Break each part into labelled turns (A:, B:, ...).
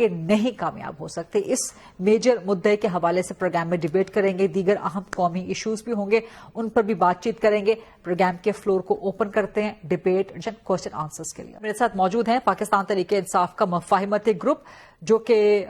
A: کہ نہیں کامیاب ہو سکتے. اس میجر مدعے کے حوالے سے پروگرام میں ڈیبیٹ کریں گے. دیگر اہم قومی ایشوز بھی ہوں گے, ان پر بھی بات چیت کریں گے. پروگرام کے فلور کو اوپن کرتے ہیں ڈیبیٹ کوسچن آنسرز کے لیے. میرے ساتھ موجود ہیں پاکستان تحریک انصاف کا مفاہمتی گروپ, جو کہ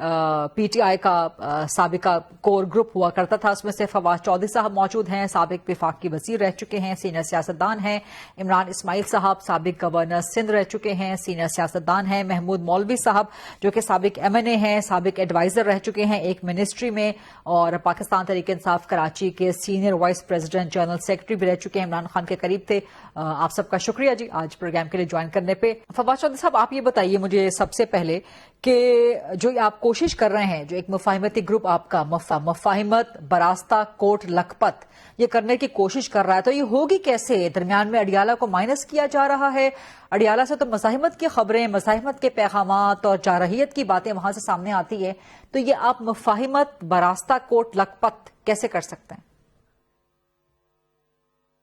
A: پی ٹی آئی کا سابقہ کور گروپ ہوا کرتا تھا. اس میں سے فواز چودھری صاحب موجود ہیں, سابق وفاقی وزیر رہ چکے ہیں, سینئر سیاستدان ہیں. عمران اسماعیل صاحب سابق گورنر سندھ رہ چکے ہیں, سینئر سیاستدان ہیں. محمود مولوی صاحب جو کہ سابق ایم این اے ہیں, سابق ایڈوائزر رہ چکے ہیں ایک منسٹری میں, اور پاکستان تحریک انصاف کراچی کے senior vice president general secretary بھی رہ چکے ہیں. عمران خان کے قریب تھے. آپ سب کا شکریہ جی آج پروگرام کے لیے جوائن کرنے پہ. فواز چودھری صاحب, آپ یہ بتائیے مجھے سب سے پہلے کہ جو آپ کوشش کر رہے ہیں, جو ایک مفاہمتی گروپ آپ کا مفاہمت براستہ کوٹ لکھپت یہ کرنے کی کوشش کر رہا ہے, تو یہ ہوگی کیسے؟ درمیان میں اڈیالہ کو مائنس کیا جا رہا ہے. اڈیالہ سے تو مزاحمت کی خبریں, مزاحمت کے پیغامات اور جارحیت کی باتیں وہاں سے سامنے آتی ہے, تو یہ آپ مفاہمت براستہ کوٹ لکھپت کیسے کر سکتے ہیں؟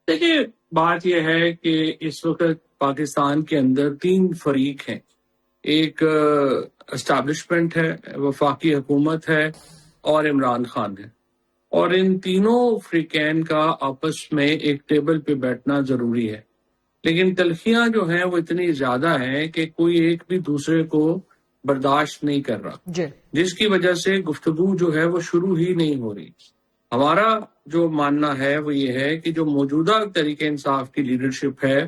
B: دیکھیے, بات یہ ہے کہ اس وقت پاکستان کے اندر 3 فریق ہیں. ایک اسٹیبلشمنٹ ہے, وفاقی حکومت ہے, اور عمران خان ہے. اور ان تینوں فریقین کا آپس میں ایک ٹیبل پہ بیٹھنا ضروری ہے. لیکن تلخیاں جو ہیں وہ اتنی زیادہ ہیں کہ کوئی ایک بھی دوسرے کو برداشت نہیں کر رہا, جس کی وجہ سے گفتگو جو ہے وہ شروع ہی نہیں ہو رہی. ہمارا جو ماننا ہے وہ یہ ہے کہ جو موجودہ تحریک انصاف کی لیڈرشپ ہے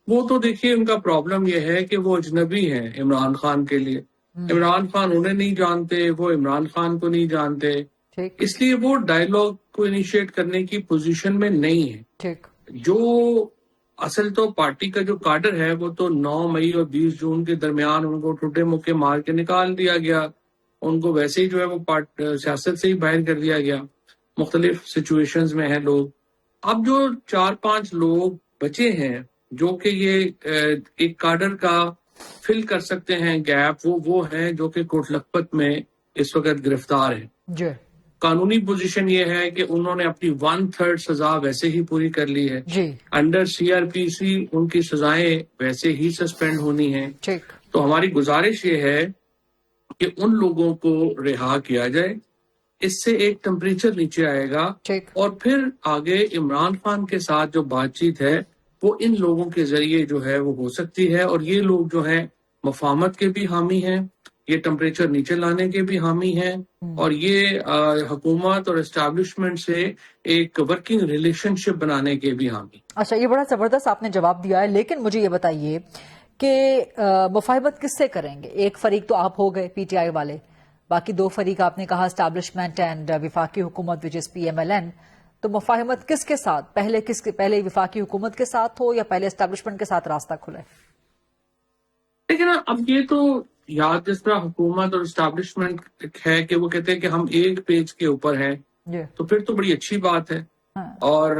B: وہ تو دیکھیے ان کا پرابلم یہ ہے کہ وہ اجنبی ہیں عمران خان کے لیے. عمران خان انہیں نہیں جانتے, وہ عمران خان کو نہیں جانتے, اس لیے وہ ڈائیلاگ کو انیشیٹ کرنے کی پوزیشن میں نہیں ہے. جو اصل تو پارٹی کا جو کاڈر ہے وہ تو 9 مئی اور 20 جون کے درمیان ان کو ٹوٹے مکے مار کے نکال دیا گیا. ان کو ویسے ہی جو ہے وہ سیاست سے ہی باہر کر دیا گیا. مختلف سچویشنز میں ہیں لوگ. اب جو 4-5 لوگ بچے ہیں جو کہ یہ ایک کاڈر کا فل کر سکتے ہیں گیپ, وہ ہیں جو کہ کوٹ لکھپت میں اس وقت گرفتار ہیں. قانونی پوزیشن یہ ہے کہ انہوں نے اپنی 1/3 سزا ویسے ہی پوری کر لی ہے. انڈر CRPC ان کی سزائیں ویسے ہی سسپینڈ ہونی ہیں. تو ہماری گزارش یہ ہے کہ ان لوگوں کو رہا کیا جائے. اس سے ایک ٹمپریچر نیچے آئے گا, اور پھر آگے عمران خان کے ساتھ جو بات چیت ہے وہ ان لوگوں کے ذریعے جو ہے وہ ہو سکتی ہے. اور یہ لوگ جو ہیں مفاہمت کے بھی حامی ہیں, یہ ٹمپریچر نیچے لانے کے بھی حامی ہیں, اور یہ حکومت اور اسٹیبلشمنٹ سے ایک ورکنگ ریلیشن شپ بنانے کے بھی حامی.
A: اچھا, یہ بڑا زبردست آپ نے جواب دیا ہے, لیکن مجھے یہ بتائیے کہ مفاہمت کس سے کریں گے؟ ایک فریق تو آپ ہو گئے پی ٹی آئی والے, باقی 2 فریق آپ نے کہا اسٹیبلشمنٹ اینڈ وفاقی حکومت وچ از PMLN. تو مفاہمت کس کے ساتھ؟ پہلے وفاقی حکومت کے ساتھ ہو یا پہلے اسٹیبلشمنٹ کے ساتھ راستہ کھلے؟
B: لیکن اب یہ تو یاد جس طرح حکومت اور اسٹیبلشمنٹ ہے کہ وہ کہتے ہیں کہ ہم ایک پیج کے اوپر ہیں, تو پھر تو بڑی اچھی بات ہے. اور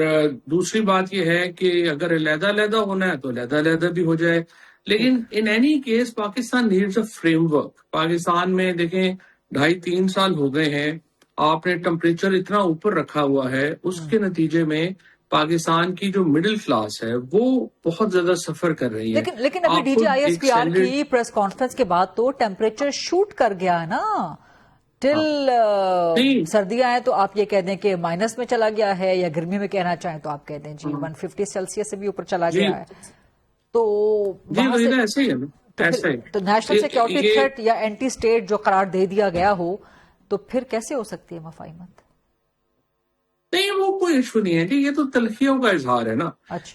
B: دوسری بات یہ ہے کہ اگر علیحدہ علیحدہ ہونا ہے تو علیحدہ علیحدہ بھی ہو جائے. لیکن in any case Pakistan needs a frame work. Pakistan میں دیکھیں 2.5-3 سال ہو گئے ہیں, آپ نے ٹمپریچر اتنا اوپر رکھا ہوا ہے, اس کے نتیجے میں پاکستان کی جو مڈل کلاس ہے وہ بہت زیادہ سفر کر رہی ہے.
A: لیکن ابھی DGISPR کی پریس کانفرنس کے بعد تو ٹیمپریچر شوٹ کر گیا ہے نا, ٹل سردیاں ہیں تو آپ یہ کہہ دیں کہ مائنس میں چلا گیا ہے, یا گرمی میں کہنا چاہیں تو آپ کہہ دیں جی 150 سیلسیس سے بھی اوپر چلا گیا ہے. تو
B: ایسے ہی ہے نا,
A: تو نیشنل سیکیورٹی تھریٹ یا اینٹی اسٹیٹ جو قرار دے دیا گیا ہو تو پھر کیسے ہو سکتی ہے مفاہمت؟
B: نہیں, وہ کوئی ایشو نہیں ہے. یہ تو تلخیوں کا اظہار ہے نا.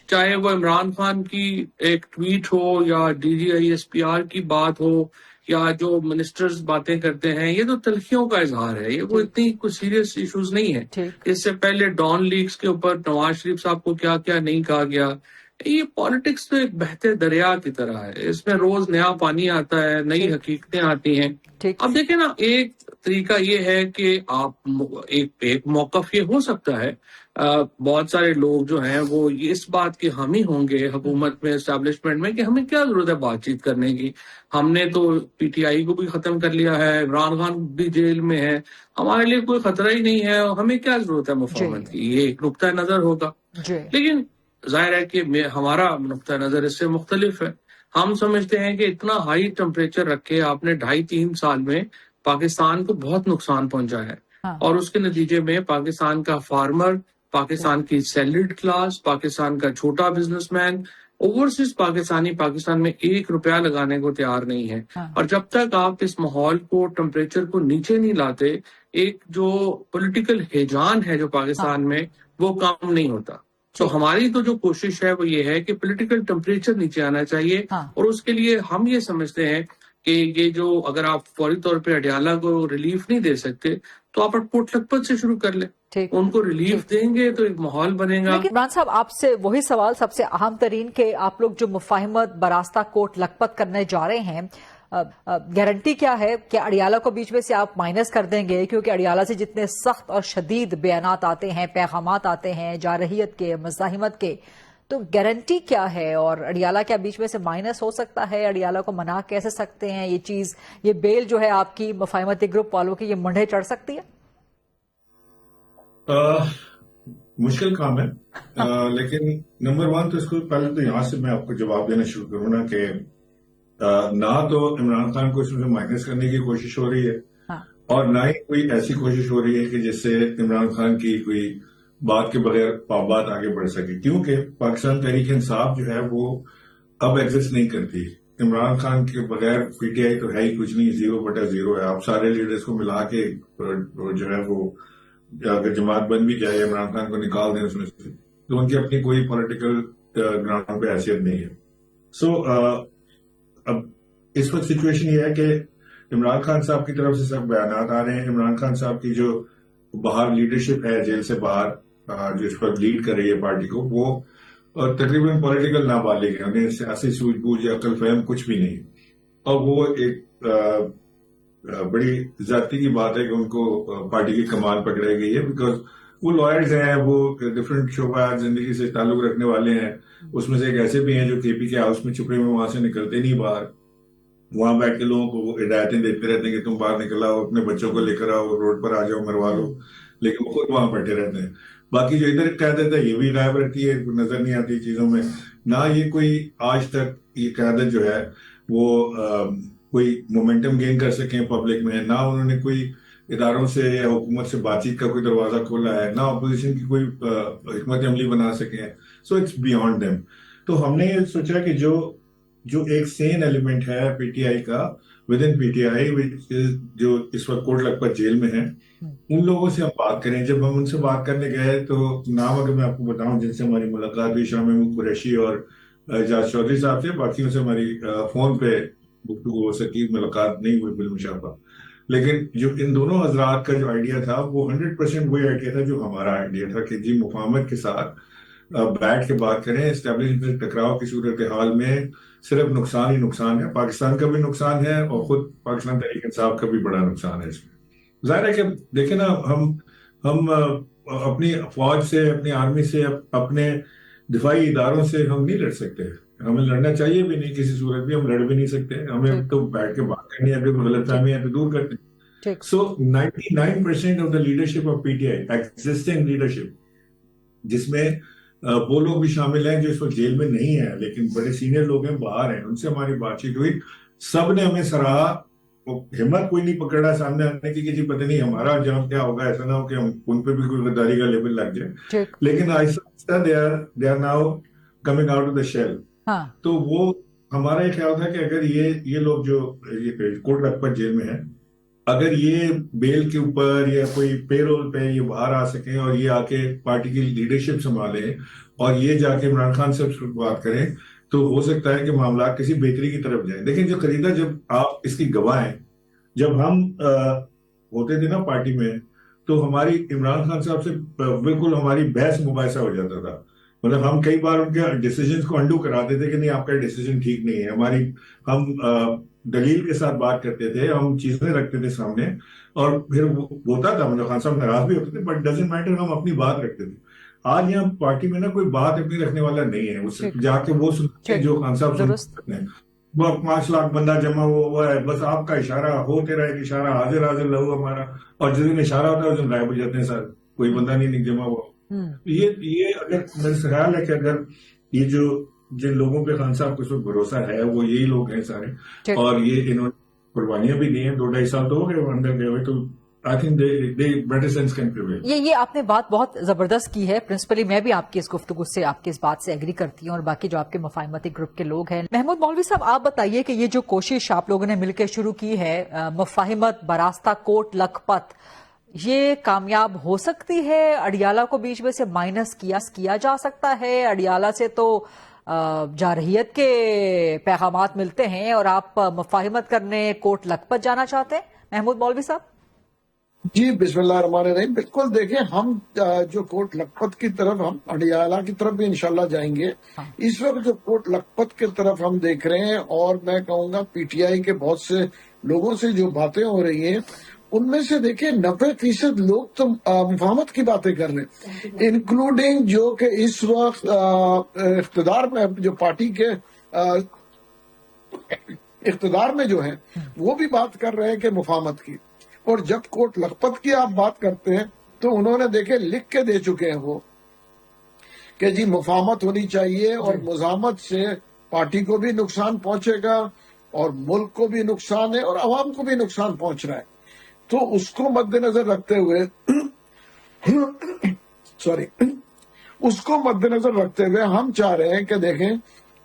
B: چاہے وہ عمران خان کی ایک ٹویٹ ہو یا DGISPR کی بات ہو یا جو منسٹرز باتیں کرتے ہیں, یہ تو تلخیوں کا اظہار ہے. یہ وہ اتنی کوئی سیریس ایشوز نہیں ہے. اس سے پہلے ڈان لیکس کے اوپر نواز شریف صاحب کو کیا کیا نہیں کہا گیا. یہ پالیٹکس تو ایک بہتے دریا کی طرح ہے, اس میں روز نیا پانی آتا ہے, نئی حقیقتیں آتی ہیں. اب دیکھیں نا, ایک طریقہ یہ ہے کہ آپ ایک موقف یہ ہو سکتا ہے, بہت سارے لوگ جو ہیں وہ اس بات کے حامی ہوں گے حکومت میں, اسٹیبلشمنٹ میں, کہ ہمیں کیا ضرورت ہے بات چیت کرنے کی. ہم نے تو PTI کو بھی ختم کر لیا ہے, عمران خان بھی جیل میں ہے, ہمارے لیے کوئی خطرہ ہی نہیں ہے, ہمیں کیا ضرورت ہے مفاہمت کی. یہ ایک نقطہ نظر ہوگا. لیکن ظاہر ہے کہ ہمارا نقطہ نظر اس سے مختلف ہے. ہم سمجھتے ہیں کہ اتنا ہائی ٹمپریچر رکھ کے آپ نے 2.5-3 سال میں پاکستان کو بہت نقصان پہنچا ہے. اور اس کے نتیجے میں پاکستان کا فارمر، پاکستان کی سیلریڈ کلاس، پاکستان کا چھوٹا بزنس مین، اوورسیز پاکستان میں 1 روپیہ لگانے کو تیار نہیں ہے. اور جب تک آپ اس ماحول کو، ٹمپریچر کو نیچے نہیں لاتے، ایک جو پولیٹیکل ہیجان ہے جو پاکستان میں، وہ کم نہیں ہوتا. تو ہماری تو جو کوشش ہے وہ یہ ہے کہ پولیٹیکل ٹمپریچر نیچے آنا چاہیے. اور اس کے لیے ہم یہ سمجھتے ہیں کہ یہ جو اگر آپ فوری طور پہ اڈیالہ کو ریلیف نہیں دے سکتے تو آپ پورٹ لکھپت سے شروع کر لیں. ان کو ریلیف دیں گے تو ایک ماحول بنے گا.
A: لیکن عمران صاحب، آپ سے وہی سوال سب سے اہم ترین کہ آپ لوگ جو مفاہمت براستہ کوٹ لکھپت کرنے جا رہے ہیں، گارنٹی کیا ہے کہ اڈیالہ کو بیچ میں سے آپ مائنس کر دیں گے؟ کیونکہ اڈیالہ سے جتنے سخت اور شدید بیانات آتے ہیں، پیغامات آتے ہیں جارحیت کے، مزاحمت کے، تو گارنٹی کیا ہے؟ اور اڈیالہ کیا بیچ میں سے مائنس ہو سکتا ہے؟ اڈیالہ کو منا کیسے سکتے ہیں؟ یہ چیز، یہ بیل جو ہے آپ کی مفاہمتی گروپ والوں کی، یہ منڈے چڑھ سکتی ہے؟
C: مشکل کام ہے، لیکن نمبر 1 تو اس کو پہلے تو یہاں سے میں آپ کو جواب دینا شروع کروں نا کہ نہ تو عمران خان کو اس میں مائنس کرنے کی کوشش ہو رہی ہے، اور نہ ہی کوئی ایسی کوشش ہو رہی ہے کہ جس سے عمران خان کی کوئی بات کے بغیر بات آگے بڑھ سکے. کیونکہ پاکستان تحریک انصاف جو ہے وہ اب ایگزسٹ نہیں کرتی. عمران خان کے بغیر پی ٹی آئی تو ہے ہی کچھ نہیں، 0/0 ہے. آپ سارے لیڈرز کو ملا کے جو ہے وہ اگر جماعت بن بھی جائے، عمران خان کو نکال دیں اس میں سے، تو ان کی اپنی کوئی پولیٹیکل گراؤنڈ پہ حیثیت نہیں ہے. سو اب اس وقت سچویشن یہ ہے کہ عمران خان صاحب کی طرف سے سب بیانات آ رہے ہیں. عمران خان صاحب کی جو باہر لیڈرشپ ہے، جیل سے باہر جو اس وقت لیڈ کر رہی ہے پارٹی کو، وہ تقریباً پولیٹیکل نابالغ ہے، انہیں سیاسی سوجھ بوجھ یا عقل فہم کچھ بھی نہیں. اور وہ ایک بڑی ذاتی کی بات ہے کہ ان کو پارٹی کی کمان پکڑائی گئی ہے، بیکاز وہ لائرز ہیں، وہ ڈفرینٹ شعبہ زندگی سے تعلق رکھنے والے ہیں. اس میں سے ایک ایسے بھی ہیں جو کے پی کے ہاؤس میں چھپے ہوئے، وہاں سے نکلتے نہیں باہر، وہاں بیٹھ کے لوگوں کو وہ ہدایتیں دیتے رہتے ہیں کہ تم باہر نکل آؤ، اپنے بچوں کو لے کر آؤ، روڈ پر آ جاؤ، مروا لو، لیکن وہ خود وہاں بیٹھے رہتے ہیں. باقی جو ادھر قیادت ہے یہ بھی غائب رہتی ہے، نظر نہیں آتی چیزوں میں. نہ یہ کوئی آج تک یہ قیادت جو ہے وہ کوئی مومنٹم گین کر سکیں پبلک میں، نہ انہوں نے کوئی اداروں سے یا حکومت سے بات چیت کا کوئی دروازہ کھولا ہے، نہ اپوزیشن کی کوئی حکمت عملی بنا سکیں. So it's beyond them. تو ہم نے یہ سوچا کہ جو ایک سین ایلیمنٹ ہے پی ٹی آئی کا with in P T I, جو اس وقت کوٹ لکھپت جیل میں ہیں، ان لوگوں سے ہم بات کریں. جب ہم ان سے بات کرنے گئے تو نام اگر میں آپ کو بتاؤں جن سے ہماری ملاقات ہوئی، شاہ محمود قریشی اور اعجاز چودھری صاحب سے، باقیوں سے ہماری فون پہ گفتگو ہو سکی، ملاقات نہیں ہوئی بالمشافہ. لیکن جو ان دونوں حضرات کا جو آئیڈیا تھا وہ 100% وہی آئیڈیا تھا جو ہمارا آئیڈیا تھا کہ جی مفاہمت کے ساتھ بیٹھ کے بات کریں. اسٹیبلشمنٹ ٹکراؤ کی صورتحال میں صرف نقصان ہی نقصان ہے، پاکستان کا بھی نقصان ہے اور خود پاکستان تحریک انصاف کا بھی بڑا نقصان ہے اس میں. ظاہر ہے کہ دیکھیں نا، ہم اپنی فوج سے، اپنی آرمی سے، اپنے دفاعی اداروں سے ہم نہیں لڑ سکتے. ہمیں لڑنا چاہیے بھی نہیں، کسی صورت بھی ہم لڑ بھی نہیں سکتے. ہمیں تو بیٹھ کے بات کرنی ہے، اگر غلط فہمی ہے تو دور کرتے ہیں. سو 99% of the leadership of P T I, existing leadership, جس میں وہ لوگ بھی شامل ہیں جو اس وقت جیل میں نہیں ہیں لیکن بڑے سینئر لوگ ہیں، باہر ہیں، ان سے ہماری بات چیت ہوئی. سب نے ہمیں سراہا. ہمت کوئی نہیں پکڑا سامنے آنے کی کہ جی پتہ نہیں ہمارا انجام کیا ہوگا. ایسا نہ ہو کہ ہم ان پہ بھی کوئی غداری کا لیبل لگ جائے. لیکن آہستہ they are now coming out of the shell. تو وہ ہمارا یہ خیال تھا کہ اگر یہ لوگ جو کوٹ لکھپت جیل میں ہیں، اگر یہ بیل کے اوپر یا کوئی پے رول پہ یہ باہر آ سکیں اور یہ آ کے پارٹی کی لیڈرشپ سنبھالیں اور یہ جا کے عمران خان سے بات کریں، تو ہو سکتا ہے کہ معاملات کسی بہتری کی طرف جائیں. لیکن جو خریدا، جب آپ اس کی گواہ ہیں، جب ہم ہوتے تھے نا پارٹی میں، تو ہماری عمران خان صاحب سے بالکل ہماری بحث مباحثہ ہو جاتا تھا. مطلب ہم کئی بار ان کے ڈیسیجنز کو انڈو کراتے تھے کہ نہیں آپ کا ڈیسیجن ٹھیک نہیں ہے. ہم دلیل کے ساتھ بات کرتے تھے، ہم چیزیں رکھتے تھے سامنے، اور پھر ہوتا تھا مطلب خان صاحب ناراض بھی ہوتے تھے، بٹ ڈزنٹ میٹر، ہم اپنی بات رکھتے تھے. آج یہاں پارٹی میں نا کوئی بات اپنی رکھنے والا نہیں ہے. اس جا کے وہ سنتے جو خان صاحب سنتے ہیں، وہ 5 لاکھ بندہ جمع ہوا ہے، بس آپ کا اشارہ ہو تیرا ایک اشارہ، حاضر حاضر لہو ہمارا، اور جس دن اشارہ ہوتا ہے اس دن غائب ہو جاتے ہیں سر، کوئی بندہ نہیں جمع ہوا. یہ اگر میرا خیال ہے کہ اگر یہ جن لوگوں پہ خان صاحب کو بھروسہ ہے وہ یہی لوگ ہیں سارے، اور یہ انہوں نے قربانیاں بھی دی ہیں, 2-2.5 سال تو ہو گئے وہ اندر گئے ہوئے, تو I think they better sense can prevail.
A: یہ آپ نے بات بہت زبردست کی ہے. پرنسپلی میں بھی آپ کی اس گفتگو سے, آپ کی اس بات سے ایگری کرتی ہوں, اور باقی جو آپ کے مفاہمتی گروپ کے لوگ ہیں. محمود مولوی صاحب, آپ بتائیے کہ یہ جو کوشش آپ لوگوں نے مل کے شروع کی ہے, مفاہمت براستہ کوٹ لکھپت, یہ کامیاب ہو سکتی ہے؟ اڈیالہ کو بیچ میں سے مائنس کیا جا سکتا ہے؟ اڈیالہ سے تو جارحیت کے پیغامات ملتے ہیں, اور آپ مفاہمت کرنے کوٹ لکھپت جانا چاہتے ہیں. محمود مولوی صاحب.
D: جی بسم اللہ الرحمن الرحیم. بالکل, دیکھیں ہم جو کوٹ لکھپت کی طرف, ہم اڈیالہ کی طرف بھی انشاءاللہ جائیں گے. اس وقت جو کوٹ لکھپت کی طرف ہم دیکھ رہے ہیں, اور میں کہوں گا پی ٹی آئی کے بہت سے لوگوں سے جو باتیں ہو رہی ہیں, ان میں سے دیکھیں 90% لوگ تو مفاہمت کی باتیں کر رہے ہیں, انکلوڈنگ جو کہ اس وقت اقتدار میں, جو پارٹی کے اقتدار میں جو ہیں, وہ بھی بات کر رہے ہیں کہ مفاہمت کی. اور جب کوٹ لکھپت کی آپ بات کرتے ہیں تو انہوں نے دیکھے لکھ کے دے چکے ہیں وہ کہ جی مفاہمت ہونی چاہیے, اور مزاحمت سے پارٹی کو بھی نقصان پہنچے گا, اور ملک کو بھی نقصان ہے, اور عوام کو بھی نقصان پہنچ رہا ہے. تو اس کو مد نظر رکھتے ہوئے اس کو مد نظر رکھتے ہوئے ہم چاہ رہے ہیں کہ دیکھیں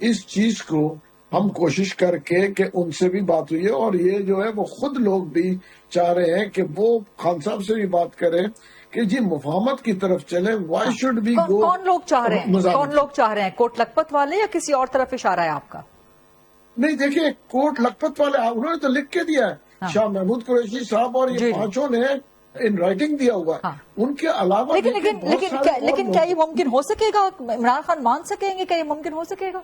D: اس چیز کو ہم کوشش کر کے کہ ان سے بھی بات ہوئی ہے, اور یہ جو ہے وہ خود لوگ بھی چاہ رہے ہیں کہ وہ خان صاحب سے بھی بات کریں کہ جی مفاہمت کی طرف چلیں. وائی شوڈ بی گو.
A: کون لوگ چاہ رہے ہیں؟ کون لوگ چاہ رہے ہیں؟ کوٹ لکھپت والے یا کسی اور طرف اشارہ ہے آپ کا؟
D: نہیں, دیکھیں کوٹ لکھپت والے انہوں نے تو لکھ کے دیا ہے, شاہ محمود قریشی صاحب اور یہ پانچوں نے ان رائٹنگ دیا ہوا ہے. ان کے علاوہ
A: لیکن کیا یہ ممکن ہو سکے گا؟ عمران خان مان سکیں گے؟ کیا یہ ممکن ہو سکے گا؟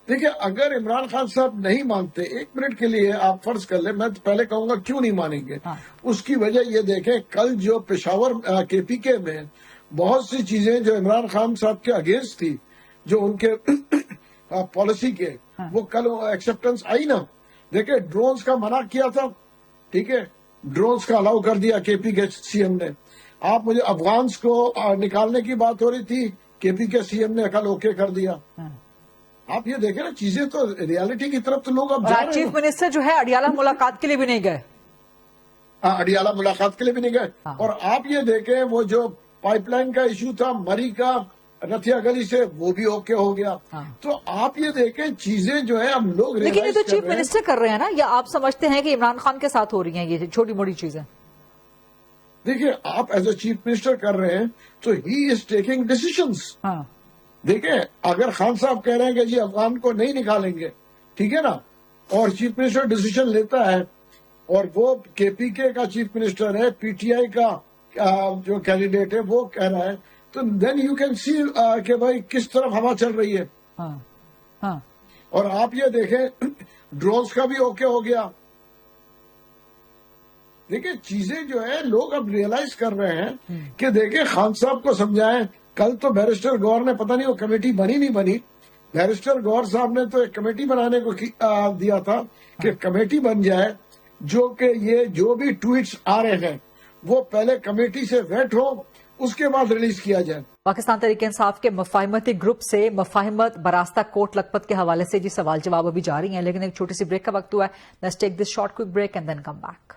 D: دیکھیں اگر عمران خان صاحب نہیں مانتے, 1 منٹ کے لیے آپ فرض کر لیں, میں تو پہلے کہوں گا کیوں نہیں مانیں گے. اس کی وجہ یہ دیکھیں, کل جو پشاور کے پی کے میں بہت سی چیزیں جو عمران خان صاحب کے اگینسٹ تھی, جو ان کے پالیسی کے, وہ کل ایکسپٹنس آئی نا. دیکھیں ڈرونز کا منع کیا تھا, ٹھیک ہے, ڈرونز کا الاؤ کر دیا کے پی کے سی ایم نے. آپ مجھے افغانس کو نکالنے کی بات ہو رہی تھی, کے پی کے سی ایم نے کل اوکے کر دیا. آپ یہ دیکھیں نا, چیزیں تو ریالٹی کی طرف تو لوگ اب جا رہے ہیں.
A: چیف منسٹر جو ہے اڈیالہ ملاقات کے لیے بھی نہیں گئے.
D: اڈیالہ ملاقات کے لیے بھی نہیں گئے. اور آپ یہ دیکھیں وہ جو پائپ لائن کا ایشو تھا مری کا رتھیا گلی سے, وہ بھی اوکے ہو گیا. تو آپ یہ دیکھیں چیزیں جو ہے ہم لوگ,
A: لیکن یہ تو چیف منسٹر کر رہے ہیں نا, یا آپ سمجھتے ہیں کہ عمران خان کے ساتھ ہو رہی ہیں یہ چھوٹی موٹی چیزیں؟
D: دیکھیں آپ ایز اے چیف منسٹر کر رہے ہیں تو ہی از ٹیکنگ ڈیسیشنز. دیکھیں اگر خان صاحب کہہ رہے ہیں کہ جی افغان کو نہیں نکالیں گے, ٹھیک ہے نا, اور چیف منسٹر ڈیسیشن لیتا ہے, اور وہ کے پی کے کا چیف منسٹر ہے, پی ٹی آئی کا جو کینڈیڈیٹ ہے وہ کہہ رہا ہے, تو دین یو کین سی کہ بھائی کس طرف ہوا چل رہی ہے. اور آپ یہ دیکھیں ڈرونز کا بھی اوکے ہو گیا. دیکھیں چیزیں جو ہے لوگ اب ریئلائز کر رہے ہیں کہ دیکھیں خان صاحب کو سمجھائیں. کل تو بیرسٹر گور نے پتہ نہیں وہ کمیٹی بنی نہیں بنی, بیرسٹر گور صاحب نے تو ایک کمیٹی بنانے کو دیا تھا کہ کمیٹی بن جائے, جو کہ یہ جو بھی ٹویٹس آ رہے ہیں وہ پہلے کمیٹی سے ویٹ ہو, اس کے بعد ریلیز کیا جائے.
A: پاکستان تحریک انصاف کے مفاہمتی گروپ سے مفاہمت براستہ کوٹ لکھپت کے حوالے سے جی سوال جواب ابھی جاری ہیں, لیکن ایک چھوٹی سی بریک کا وقت ہوا ہے. Let's take this short quick break and then come back.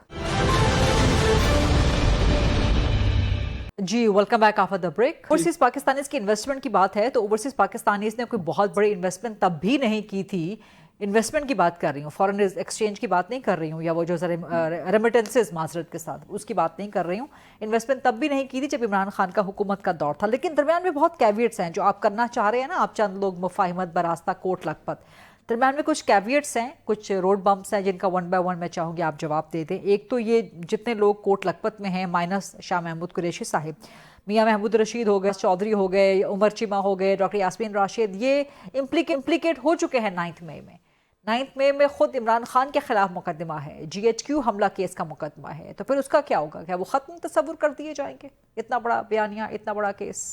A: جی welcome back after the break. Overseas Pakistanis کی انویسٹمنٹ کی بات ہے تو اوورسیز پاکستانیز نے کوئی بہت بڑی انویسٹمنٹ تب بھی نہیں کی تھی. انویسٹمنٹ کی بات کر رہی ہوں, فارن ایکسچینج کی بات نہیں کر رہی ہوں, یا وہ جو ریمیٹنسز معذرت کے ساتھ اس کی بات نہیں کر رہی ہوں. انویسٹمنٹ تب بھی نہیں کی تھی جب عمران خان کا حکومت کا دور تھا, لیکن درمیان میں بہت کیویٹس ہیں جو آپ کرنا چاہ رہے ہیں نا, آپ چند لوگ مفاہمت براستہ کوٹ لکھپت, درمیان میں کچھ کیویٹس ہیں, کچھ روڈ بمپس ہیں جن کا 1 بائی 1 میں چاہوں گی آپ جواب دے دیں. ایک تو یہ جتنے لوگ کوٹ لکھپت میں ہیں مائنس شاہ محمود قریشی صاحب, میاں محمود رشید ہو گئے, چودھری ہو گئے, عمر چیمہ ہو گئے, ڈاکٹر یاسمین راشد, یہ امپلیکیٹ ہو چکے ہیں 9 مئی میں. 9 مئی میں خود عمران خان کے خلاف مقدمہ ہے, GHQ حملہ کیس کا مقدمہ ہے, تو پھر اس کا کیا ہوگا؟ کیا وہ ختم تصور کر دیے جائیں گے؟ اتنا بڑا بیانیہ, اتنا بڑا کیس.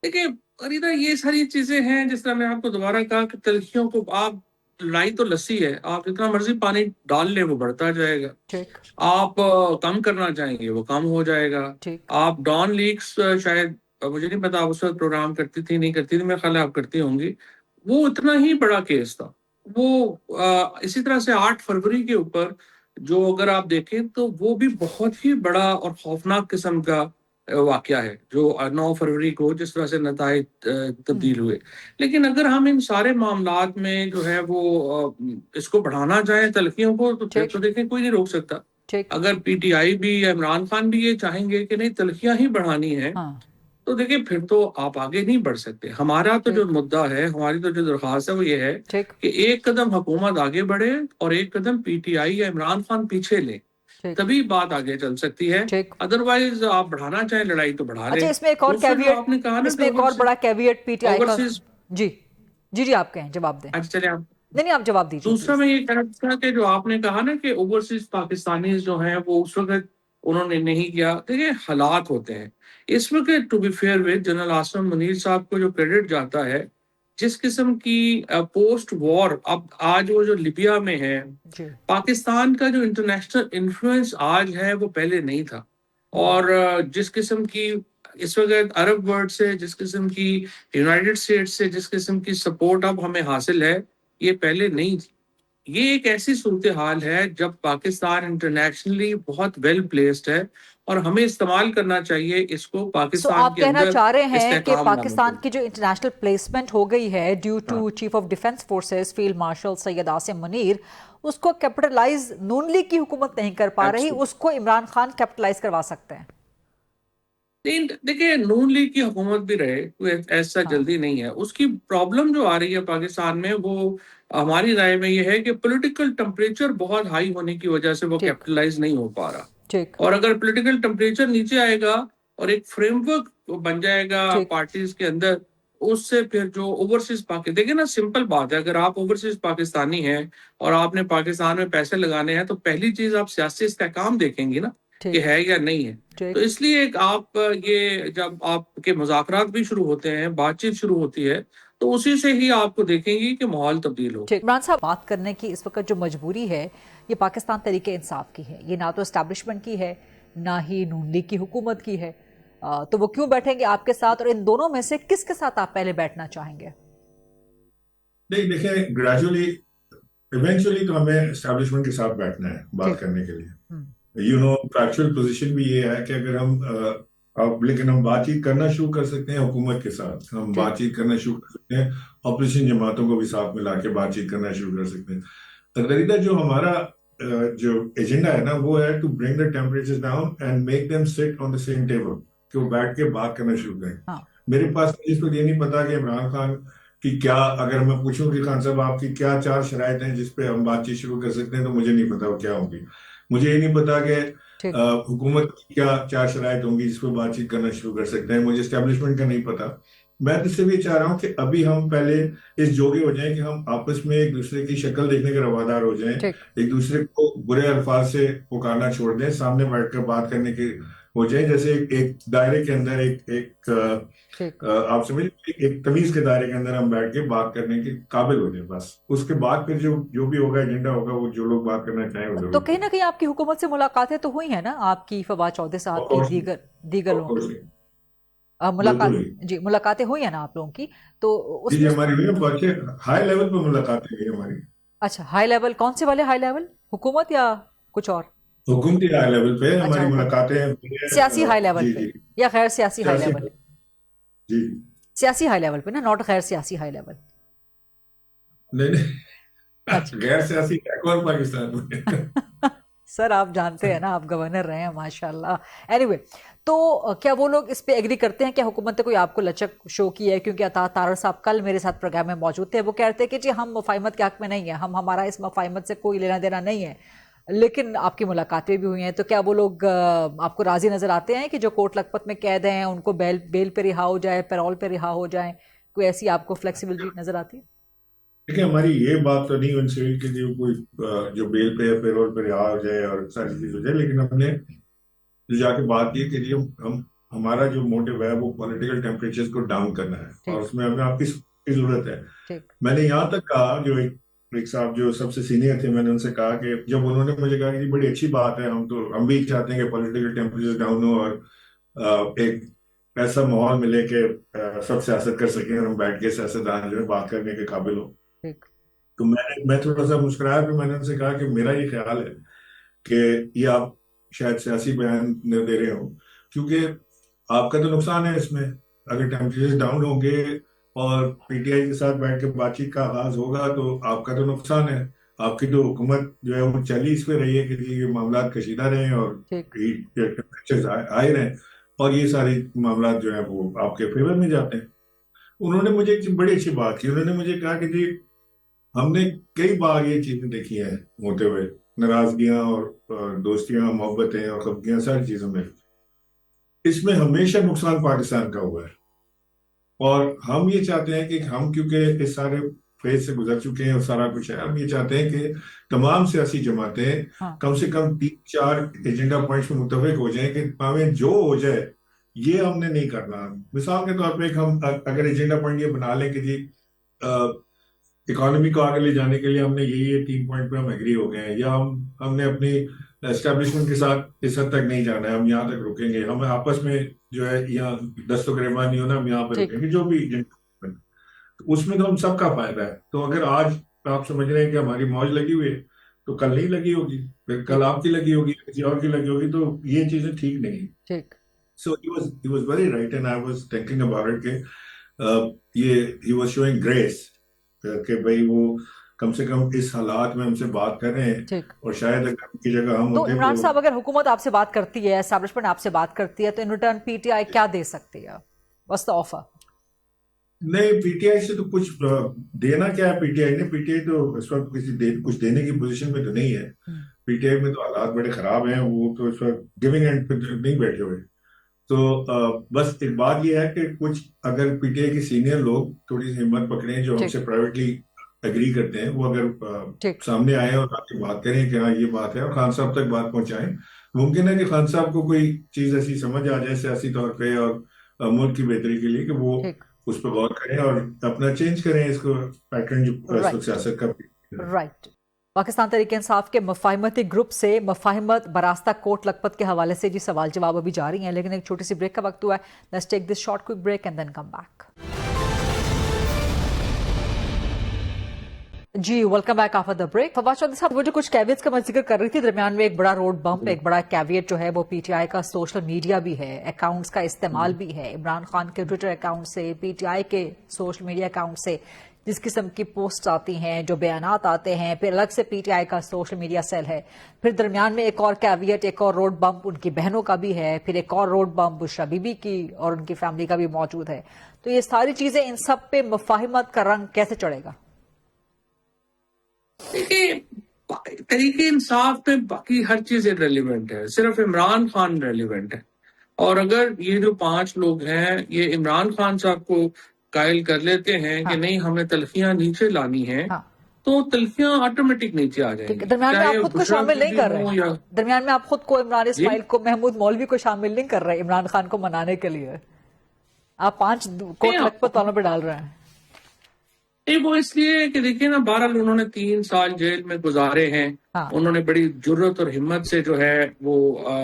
B: دیکھیں فریدہ, یہ ساری چیزیں ہیں جس طرح میں آپ کو دوبارہ کہا کہ تلخیوں کو آپ لڑائی تو لسی ہے, آپ جتنا مرضی پانی ڈال لیں وہ بڑھتا جائے گا. آپ کم کرنا چاہیں گے وہ کم ہو جائے گا. آپ ڈان لیکس شاید مجھے نہیں پتا اس وقت پروگرام کرتی تھی نہیں کرتی تھی, میرے خیال ہے آپ کرتی ہوں گی, وہ اتنا ہی بڑا کیس تھا, وہ اسی طرح سے 8 فروری کے اوپر جو اگر آپ دیکھیں تو وہ بھی بہت ہی بڑا اور خوفناک قسم کا واقعہ ہے، جو 9 فروری کو جس طرح سے نتائج تبدیل ہوئے. لیکن اگر ہم ان سارے معاملات میں جو ہے وہ اس کو بڑھانا چاہیں تلخیوں کو، تو پھر تو دیکھیں کوئی نہیں روک سکتا. اگر پی ٹی آئی بھی یا عمران خان بھی یہ چاہیں گے کہ نہیں تلخیاں ہی بڑھانی ہے، تو دیکھیں پھر تو آپ آگے نہیں بڑھ سکتے. ہمارا تو جو مدعا ہے، ہماری تو جو درخواست ہے وہ یہ ہے کہ ایک قدم حکومت آگے بڑھے اور ایک قدم پی ٹی آئی یا عمران خان پیچھے لے، تبھی بات آگے چل سکتی ہے. ادروائز آپ بڑھانا چاہیں لڑائی تو بڑھا لیں.
A: اچھا، اس میں ایک اور کیویٹ،
B: آپ نے کہا نا
A: اس میں ایک اور بڑا کیویٹ پی ٹی آئی کا، جی جی آپ کہیں جواب دیں.
B: اچھا چلیں آپ
A: نہیں آپ جواب دیجیے.
B: دوسرا میں یہ کہہ رہا تھا کہ جو آپ نے کہا نا کہ اوورسیز پاکستانیز جو ہیں وہ اس وقت انہوں نے نہیں کیا. دیکھیں حالات ہوتے ہیں اس وقت. To be fair with general Asim Munir صاحب کو جو کریڈٹ جاتا ہے، جس قسم کی پوسٹ وار اب آج وہ جو لیبیا میں ہے، پاکستان کا جو انٹرنیشنل انفلوئنس آج ہے وہ پہلے نہیں تھا. اور جس قسم کی اس وقت عرب ورلڈ سے، جس قسم کی یونائٹڈ اسٹیٹس سے جس قسم کی سپورٹ اب ہمیں حاصل ہے، یہ پہلے نہیں تھی. یہ ایک ایسی صورتحال ہے جب پاکستان انٹرنیشنلی بہت ویل پلیسڈ ہے اور ہمیں استعمال کرنا چاہیے اس کو پاکستان کے اندر.
A: آپ کہنا چاہ رہے ہیں کہ
B: استحکام
A: پاکستان کی جو انٹرنیشنل پلیسمنٹ ہو گئی ہے due to chief of defence forces field marshal Syed Asim Munir, اس کو کیپٹلائز نون لیگ کی حکومت نہیں کر پا رہی، اس کو عمران خان کیپٹلائز کروا سکتے ہیں؟
B: دیکھیں نون لیگ کی حکومت بھی رہے ایسا جلدی نہیں ہے. اس کی پرابلم جو آ رہی ہے پاکستان میں، وہ ہماری رائے میں یہ ہے کہ پولیٹیکل ٹمپریچر بہت ہائی ہونے کی وجہ سے وہ کیپٹلائز نہیں ہو پا رہا. اور اگر پولیٹیکل ٹمپریچر نیچے آئے گا اور ایک فریم ورک بن جائے گا پارٹیز کے اندر، اس سے پھر جو اوورسیز دیکھیں نا سمپل بات ہے، اگر آپ اوورسیز پاکستانی ہیں اور آپ نے پاکستان میں پیسے لگانے ہیں تو پہلی چیز آپ سیاسی استحکام دیکھیں گی نا کہ ہے یا نہیں ہے. تو اس لیے آپ یہ جب آپ کے مذاکرات بھی شروع ہوتے ہیں، بات چیت شروع ہوتی ہے، تو اسی سے ہی آپ کو دیکھیں گی کہ ماحول تبدیل ہو.
A: عمران صاحب، بات کرنے کی اس وقت جو مجبوری ہے یہ پاکستان تحریک انصاف کی ہے، یہ نہ تو اسٹیبلشمنٹ کی ہے نہ ہی نون لیگ کی حکومت کی ہے. تو وہ کیوں بیٹھیں گے آپ کے ساتھ، اور ان دونوں میں سے کس کے ساتھ آپ پہلے بیٹھنا چاہیں گے؟
C: نہیں دیکھیں، گریجولی ایونچولی تو ہمیں اسٹیبلشمنٹ کے ساتھ بیٹھنا ہے بات کرنے کے لیے. فیکچوئل پوزیشن بھی یہ ہے کہ اگر لیکن ہم بات چیت کرنا شروع کر سکتے ہیں حکومت کے ساتھ، ہم بات چیت کرنا شروع کر سکتے ہیں اپوزیشن جماعتوں کو بھی ساتھ ملا کے بات چیت کرنا شروع کر سکتے ہیں. تقریباً جو ہمارا جو ایجنڈا ہے نا وہ ہے to bring the temperature down and make them sit on the same table, کہ وہ بیٹھ کے بات کرنا شروع کریں. میرے پاس اس وقت یہ نہیں پتا کہ عمران خان کی کیا، اگر میں پوچھوں کہ خان صاحب آپ کی کیا 4 شرائط ہیں جس پہ ہم بات چیت شروع کر سکتے ہیں، تو مجھے نہیں پتا وہ کیا ہوں گی. مجھے یہ نہیں پتا کہ حکومت کی کیا 4 شرائط ہوں گی جس پہ بات چیت کرنا شروع کر سکتے ہیں. مجھے اسٹیبلشمنٹ کا نہیں پتا. میں تو صرف یہ چاہ رہا ہوں کہ ابھی ہم پہلے اس جوگے ہو جائیں کہ ہم آپس میں ایک دوسرے کی شکل دیکھنے کے روادار ہو جائیں، ایک دوسرے کو برے الفاظ سے پکارنا چھوڑ دیں، سامنے بیٹھ کر بات کرنے کے ہو جائیں، جیسے ایک دائرے کے اندر ایک آپ سمجھ ایک تمیز کے دائرے کے اندر ہم بیٹھ کے بات کرنے کے قابل ہو جائیں. بس اس کے بعد پھر جو بھی ہوگا ایجنڈا ہوگا، وہ جو لوگ بات کرنا چاہیں وہ.
A: تو کہیں نہ کہیں آپ کی حکومت سے ملاقاتیں تو ہوئی ہیں نا، آپ کی فواد چودھری صاحب کی دیگر لوگوں کی ملاقاتیں ہوئی ہیں نا آپ لوگوں کی؟ تو
C: جی ہماری ہوئی، ہائی لیول پہ ملاقاتیں ہوئی ہماری.
A: اچھا، ہائی لیول کون سے والے ہائی لیول، حکومت یا کچھ اور؟
C: حکومتی ہائی لیول پہ ہماری ملاقاتیں،
A: سیاسی ہائی لیول پہ یا غیر سیاسی ہائی لیول؟
C: جی
A: سیاسی ہائی لیول پہ نا، ناٹ غیر سیاسی ہائی لیول.
C: نہیں غیر سیاسی کون پاکستان میں؟
A: سر آپ جانتے ہیں نا، آپ گورنر رہے ہیں ماشاءاللہ. اینی وے، تو کیا وہ لوگ اس پہ ایگری کرتے ہیں کہ حکومت نے کوئی آپ کو لچک شو کی ہے؟ کیونکہ عطا تارڑ صاحب کل میرے ساتھ پروگرام میں موجود تھے، وہ کہتے ہیں کہ جی ہم مفاہمت کے حق میں نہیں ہیں، ہمارا اس مفاہمت سے کوئی لینا دینا نہیں ہے. لیکن آپ کی ملاقاتیں بھی ہوئی ہیں، تو کیا وہ لوگ آپ کو راضی نظر آتے ہیں کہ جو کوٹ لکھپت میں قید ہیں ان کو بیل پہ رہا ہو جائے، پیرول پہ رہا ہو جائیں؟ کوئی ایسی آپ کو فلیکسیبلٹی نظر آتی ہے؟
C: دیکھیں ہماری یہ بات تو نہیں ہوئی چاہیے کہ کوئی جو بیل پہ یا پیرول پہ رہا ہو جائے اور ساری چیز ہو جائے، لیکن ہم نے جو جا کے بات کی کہ ہمارا جو موٹیو ہے وہ پولیٹیکل ٹیمپریچر کو ڈاؤن کرنا ہے، اور اس میں ہمیں آپ کی ضرورت ہے. میں نے یہاں تک کہا، جو ایک صاحب جو سب سے سینئر تھے، میں نے ان سے کہا کہ جب انہوں نے مجھے کہا کہ بڑی اچھی بات ہے، ہم بھی چاہتے ہیں کہ پولیٹیکل ٹیمپریچر ڈاؤن ہو اور ایک ایسا ماحول ملے کہ سب سیاست کر سکیں اور ہم بیٹھ کے سیاستدان جو ہے بات کرنے کے قابل ہو. تو میں تھوڑا سا مسکرایا، پھر میں نے ان سے کہا کہ میرا یہ خیال ہے کہ یہ آپ شاید سیاسی بیان دے رہے ہوں، کیونکہ آپ کا تو نقصان ہے اس میں. اگر ٹیمپریچر ڈاؤن ہوں گے اور پی ٹی آئی کے ساتھ بیٹھ کے بات چیت کا آغاز ہوگا تو آپ کا تو نقصان ہے. آپ کی تو حکومت جو ہے وہ چلی اس پہ رہی ہے کہ یہ معاملات کشیدہ رہیں اور ٹیمپریچر آئے رہیں، اور یہ سارے معاملات جو ہیں وہ آپ کے فیور میں جاتے ہیں. انہوں نے مجھے ایک بڑی اچھی بات کی، انہوں نے مجھے کہا کہ جی ہم نے کئی بار یہ چیزیں دیکھی ہیں ہوتے ہوئے، ناراضگیاں اور دوستیاں، محبتیں اور خفگیاں، ساری چیزوں میں اس میں ہمیشہ نقصان پاکستان کا ہوا ہے. اور ہم یہ چاہتے ہیں کہ ہم کیونکہ اس سارے فیز سے گزر چکے ہیں اور سارا کچھ ہے، ہم یہ چاہتے ہیں کہ تمام سیاسی جماعتیں کم سے کم 3-4 ایجنڈا پوائنٹس میں متفق ہو جائیں کہ ہمیں جو ہو جائے یہ ہم نے نہیں کرنا. مثال کے طور پہ ہم اگر ایجنڈا پوائنٹ یہ بنا لیں کہ جی اکانومی کو آگے لے جانے کے لیے ہم نے یہ 3 پوائنٹ پہ ہم ایگری ہو گئے ہیں، یا ہم نے اپنی اسٹیبلشمنٹ کے ساتھ اس حد تک نہیں جانا ہے، ہم یہاں تک رکیں گے، ہمیں آپس میں جو ہے یہاں دست و گریبان نہیں ہونا، ہم یہاں پہ رکیں گے، جو بھی اس میں تو ہم سب کا فائدہ ہے. تو اگر آج آپ سمجھ رہے ہیں کہ ہماری موج لگی ہوئی ہے تو کل نہیں لگی ہوگی، پھر کل آپ کی لگی ہوگی، کسی اور کی لگی ہوگی، تو یہ چیزیں ٹھیک نہیں. So he was very right, and I was thinking about it کہ he was showing grace کہ بھئی وہ کم سے کم اس حالات میں ہم سے بات کر رہے ہیں، اور شاید اگر ان کی جگہ ہم
A: تو
C: ہوتے
A: عمران صاحب اگر حکومت آپ سے بات کرتی ہے، اسٹیبلشمنٹ آپ سے بات کرتی ہے، تو in return P T I کیا دے سکتی ہے؟ What's the offer؟
C: نہیں، پی ٹی آئی سے تو کچھ دینا کیا ہے. پی ٹی آئی نے تو اس وقت کچھ دینے کی پوزیشن میں تو نہیں ہے. پی ٹی آئی میں تو حالات بڑے خراب ہیں، وہ تو اس وقت گیونگ اینڈ پہ نہیں بیٹھے ہوئے. تو بس ایک بات یہ ہے کہ کچھ اگر پی ٹی آئی کے سینئر لوگ تھوڑی سی ہمت پکڑیں جو ہم سے پرائیویٹلی اگری کرتے ہیں، وہ اگر سامنے آئے اور آ کے بات کریں کہ ہاں یہ بات ہے، اور خان صاحب تک بات پہنچائیں. ممکن ہے کہ خان صاحب کو کوئی چیز ایسی سمجھ آ جائے سیاسی طور پہ اور ملک کی بہتری کے لیے کہ وہ اس پہ غور کریں اور اپنا چینج کریں اس کو پیٹرن جو سیاست کا.
A: رائٹ. پاکستان تحریک انصاف کے مفاہمتی گروپ سے مفاہمت براستہ کوٹ لکھپت کے حوالے سے جی سوال جواب ابھی جاری ہیں، لیکن ایک چھوٹی سی بریک کا وقت ہوا ہے. Let's take this short quick break and then come back. جی welcome back after the break. Fawad Chaudhry صاحب، وہ جو کچھ کیویٹس کا میں ذکر کر رہی تھی، درمیان میں ایک بڑا روڈ بمپ، ایک بڑا کیویٹ جو ہے وہ پی ٹی آئی کا سوشل میڈیا بھی ہے، اکاؤنٹس کا استعمال بھی ہے، عمران خان کے ٹویٹر اکاؤنٹ سے، پی ٹی آئی کے سوشل میڈیا اکاؤنٹ سے جس قسم کی پوسٹ آتی ہیں، جو بیانات آتے ہیں، پھر الگ سے پی ٹی آئی کا سوشل میڈیا سیل ہے، پھر درمیان میں ایک اور کیویٹ، ایک اور روڈ بمپ ان کی بہنوں کا بھی ہے، پھر ایک اور road bump Bushra be be کی اور ان کی فیملی کا بھی موجود ہے. تو یہ ساری چیزیں، ان سب پہ مفاہمت کا رنگ کیسے چڑھے گا؟
B: دیکھیے، تحریک انصاف میں باقی ہر چیز ریلیونٹ ہے، صرف عمران خان ریلیونٹ ہے. اور اگر یہ جو 5 لوگ ہیں یہ عمران خان صاحب کو قائل کر لیتے ہیں کہ نہیں ہمیں تلخیاں نیچے لانی ہیں، تو تلخیاں آٹومیٹک نیچے آ جائیں گی.
A: درمیان میں آپ خود کو شامل نہیں کر رہے، درمیان میں آپ خود کو، عمران اسماعیل کو، محمود مولوی کو شامل نہیں کر رہے عمران خان کو منانے کے لیے. آپ 5 کوٹ لکھپت والوں پہ ڈال رہے ہیں.
B: وہ اس لیے کہ دیکھیں نا، بہرحال انہوں نے 3 سال جیل میں گزارے ہیں، انہوں نے بڑی جرت اور ہمت سے جو ہے وہ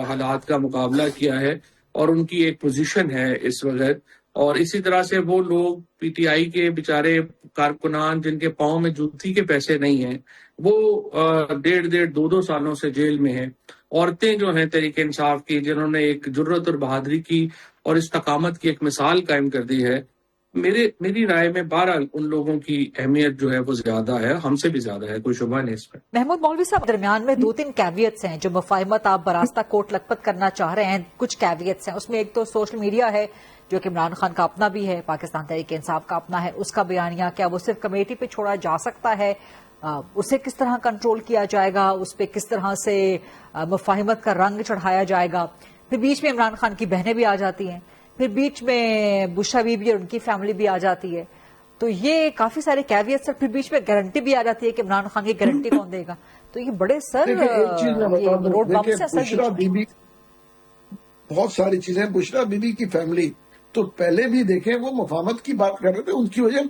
B: حالات کا مقابلہ کیا ہے، اور ان کی ایک پوزیشن ہے اس وقت. اور اسی طرح سے وہ لوگ پی ٹی آئی کے بیچارے کارکنان جن کے پاؤں میں جوتی کے پیسے نہیں ہیں، وہ 1.5-2 سالوں سے جیل میں ہیں. عورتیں جو ہیں تحریک انصاف کی، جنہوں نے ایک جرت اور بہادری کی اور استقامت کی ایک مثال قائم کر دی ہے، میری رائے میں بہرحال ان لوگوں کی اہمیت جو ہے وہ زیادہ ہے، ہم سے بھی زیادہ ہے، کوئی شبہ نہیں اس پر.
A: محمود مولوی صاحب، درمیان میں 2-3 کیویٹس ہیں جو مفاہمت آپ براستہ کوٹ لکھپت کرنا چاہ رہے ہیں. کچھ کیویٹس ہیں، اس میں ایک تو سوشل میڈیا ہے جو کہ عمران خان کا اپنا بھی ہے، پاکستان تحریک انصاف کا اپنا ہے. اس کا بیانیہ کیا وہ صرف کمیٹی پہ چھوڑا جا سکتا ہے؟ اسے کس طرح کنٹرول کیا جائے گا؟ اس پہ کس طرح سے مفاہمت کا رنگ چڑھایا جائے گا؟ پھر بیچ میں عمران خان کی بہنیں بھی آ جاتی ہیں، پھر بیچ میں بشرا بی بی اور ان کی فیملی بھی آ جاتی ہے. تو یہ کافی سارے کیویٹس، پھر بیچ میں گارنٹی بھی آ جاتی ہے کہ عمران خان کی گارنٹی کون دے گا. تو یہ بڑے سر روڈ بمپ سے
D: بشرا بی بی، بہت ساری چیزیں. بشرا بی بی کی فیملی تو پہلے بھی دیکھیں وہ مفاہمت کی بات کر رہے تھے، ان کی وجہ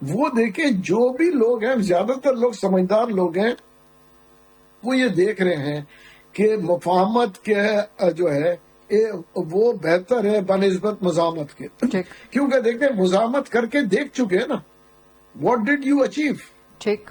D: وہ دیکھیں جو بھی لوگ ہیں، زیادہ تر لوگ سمجھدار لوگ ہیں، وہ یہ دیکھ رہے ہیں کہ مفاہمت کے جو ہے وہ بہتر ہے بنسبت مزاحمت کے. کیونکہ دیکھیں مزاحمت کر کے دیکھ چکے ہیں نا، واٹ ڈڈ یو اچیو.
A: ٹھیک،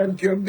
D: MQMB,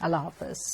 A: Allah Hafiz.